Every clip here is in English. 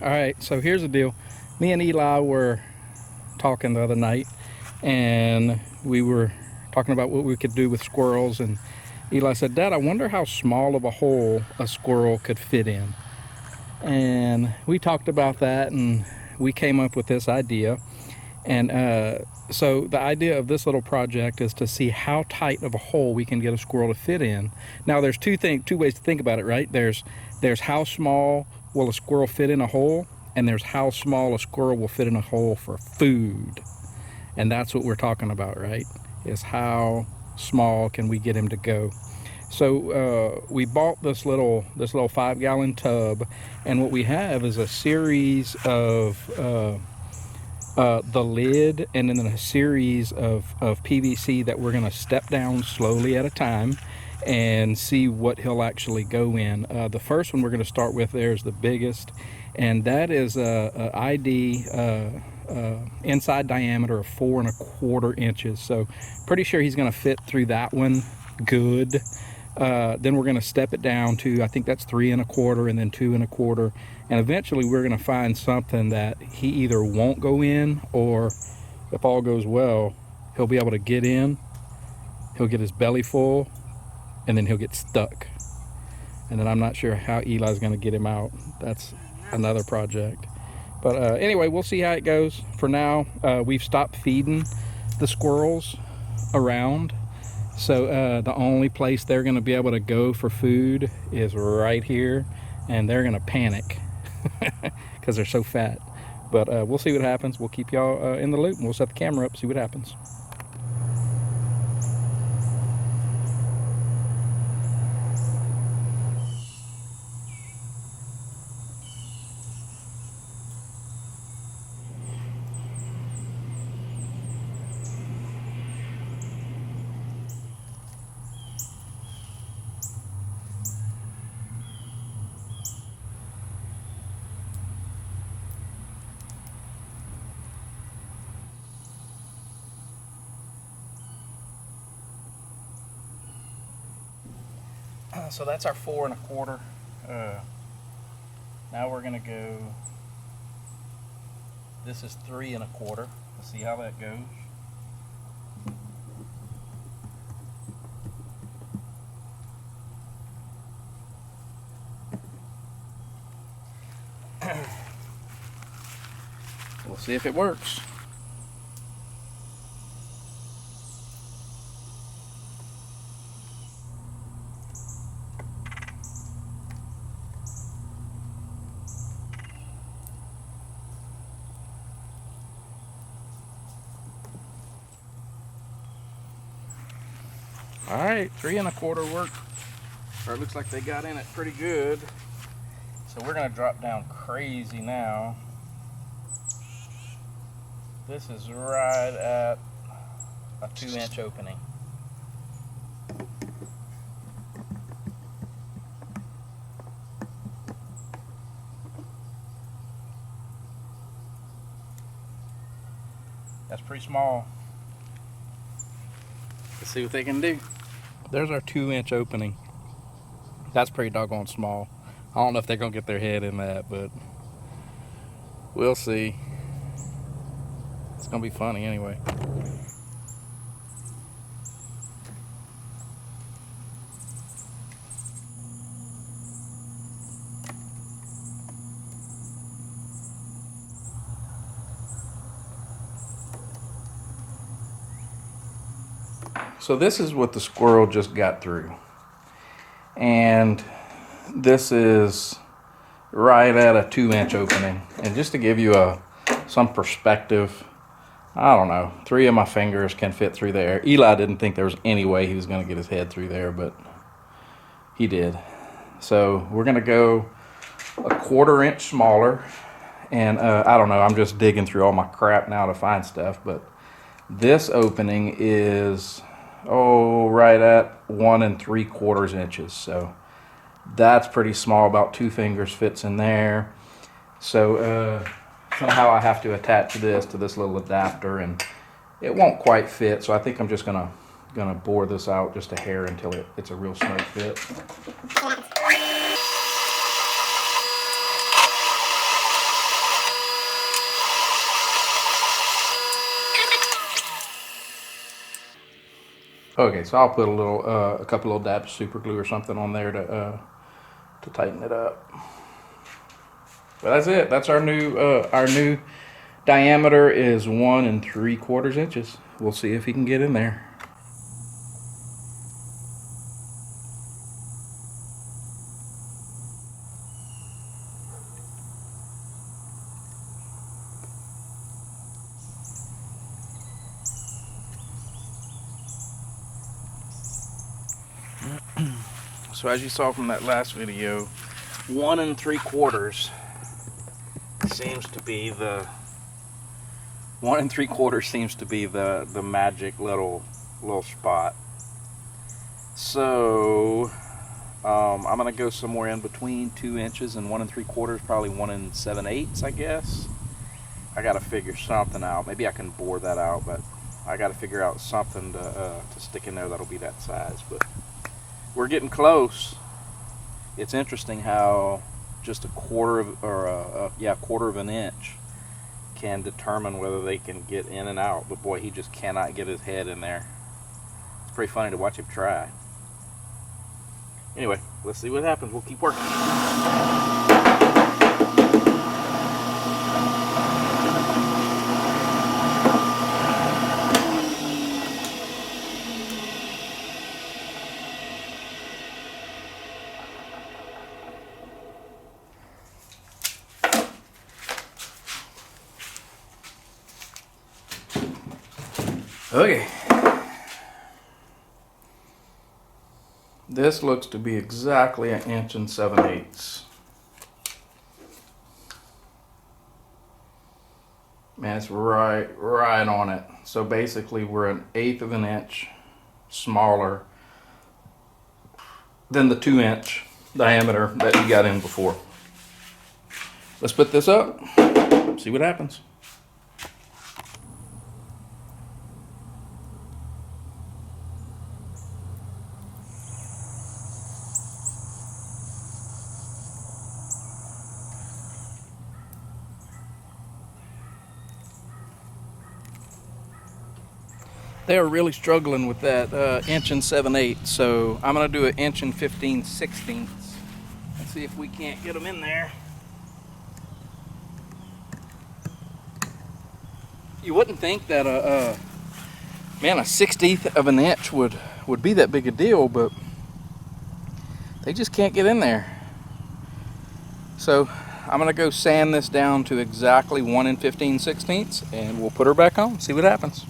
Alright, so here's the deal. Me and Eli were talking the other night, and we were talking about what we could do with squirrels, and Eli said, Dad, I wonder how small of a hole a squirrel could fit in. And we talked about that, and we came up with this idea. And so the idea of this little project is to see how tight of a hole we can get a squirrel to fit in. Now there's two ways to think about it, right? There's how small will a squirrel fit in a hole, and there's how small a squirrel will fit in a hole for food. And that's what we're talking about, right? Is how small can we get him to go. So we bought this little 5-gallon tub, and what we have is a series of the lid, and then a series of PVC that we're going to step down slowly at a time and see what he'll actually go in. The first one we're going to start with there is the biggest, and that is a ID inside diameter of 4¼ inches. So pretty sure he's going to fit through that one good. Then we're going to step it down to, I think that's 3¼ and then 2¼, and eventually we're going to find something that he either won't go in, or if all goes well, he'll be able to get in, he'll get his belly full, and then he'll get stuck. And then I'm not sure how Eli's going to get him out. That's another project. But anyway, we'll see how it goes. For now, we've stopped feeding the squirrels around. So the only place they're going to be able to go for food is right here, and they're going to panic because they're so fat. But we'll see what happens. We'll keep y'all in the loop, and we'll set the camera up, see what happens. So that's our 4¼ now we're gonna go, this is 3¼ let's see how that goes. We'll see if it works. All right, 3¼ worked. Or it looks like they got in it pretty good. So we're gonna drop down crazy now. This is right at a 2-inch opening. That's pretty small. Let's see what they can do. There's our 2-inch opening. That's pretty doggone small. I don't know if they're gonna get their head in that, but we'll see. It's gonna be funny anyway. So this is what the squirrel just got through. And this is right at a 2-inch opening. And just to give you some perspective, I don't know, 3 of my fingers can fit through there. Eli didn't think there was any way he was going to get his head through there, but he did. So we're going to go a 1/4 inch smaller. And I don't know, I'm just digging through all my crap now to find stuff, but this opening is right at 1 3/4 inches. So that's pretty small, about 2 fingers fits in there. So somehow I have to attach this to this little adapter, and it won't quite fit. So I think I'm just gonna bore this out just a hair until it's a real snug fit. 。 . 。 . 。 . 。 . 。 . . 。 . . 。 . . . . . 。 . . . 。 . . . . 。 . . 。 . . . 。 . 。 . . 。 . . 。 . 。 . 。 . 。 . 。 . 。 . 。 . All right, 3¼ Okay, so I'll put a couple little dabs of super glue or something on there to tighten it up. But that's it. That's our new diameter is 1 3/4 inches. We'll see if he can get in there. So as you saw from that last video, 1 3/4 seems to be the 1 3/4 seems to be the magic little spot. So I'm gonna go somewhere in between 2 inches and 1 3/4, probably 1 7/8, I guess. I gotta figure something out. Maybe I can bore that out, but I gotta figure out something to stick in there that'll be that size. But we're getting close. It's interesting how just a quarter of an inch can determine whether they can get in and out. But boy, he just cannot get his head in there. It's pretty funny to watch him try. Anyway, let's see what happens. We'll keep working. Okay. This looks to be exactly 1 7/8 inches. Man, it's right on it. So basically we're 1/8 of an inch smaller than the 2 inch diameter that you got in before. Let's put this up, see what happens. They are really struggling with that 1 7/8 inches, so I'm going to do 1 15/16 inches and see if we can't get them in there. You wouldn't think that man, a 1/60 of an inch would be that big a deal, but they just can't get in there. So I'm going to go sand this down to exactly 1 15/16 inches, and we'll put her back on, see what happens.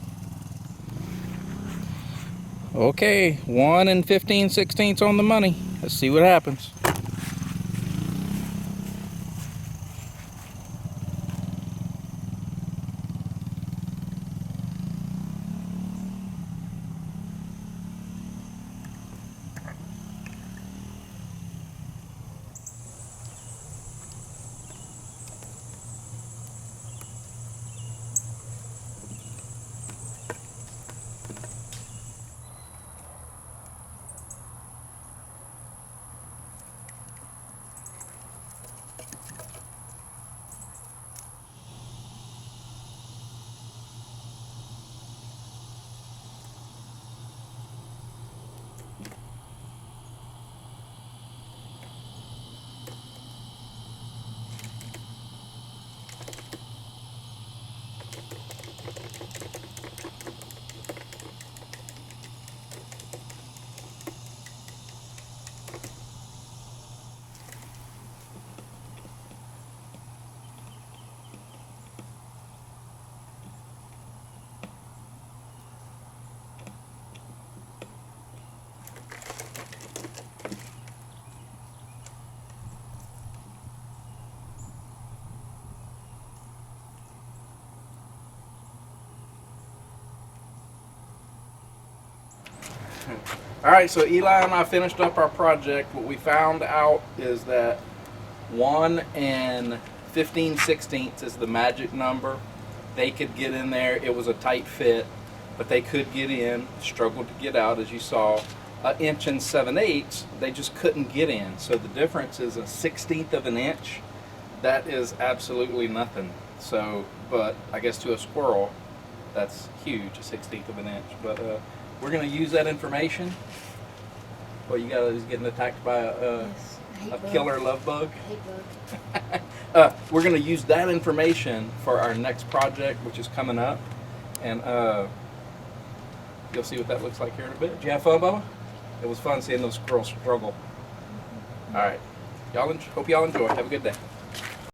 Okay, 1 15/16 inches on the money. Let's see what happens. All right, so Eli and I finished up our project. What we found out is that 1 15/16 inches is the magic number. They could get in there. It was a tight fit, but they could get in. Struggled to get out, as you saw. 1 7/8 inches, they just couldn't get in. So the difference is a 1/16 of an inch. That is absolutely nothing. So, but I guess to a squirrel, that's huge, a 1/16 of an inch. But we're going to use that information. What you got is getting attacked by a killer love bug. Hate bug. We're going to use that information for our next project, which is coming up, and you'll see what that looks like here in a bit. Did you have fun, Bubba? It was fun seeing those squirrels struggle. All right, hope y'all enjoy. Have a good day.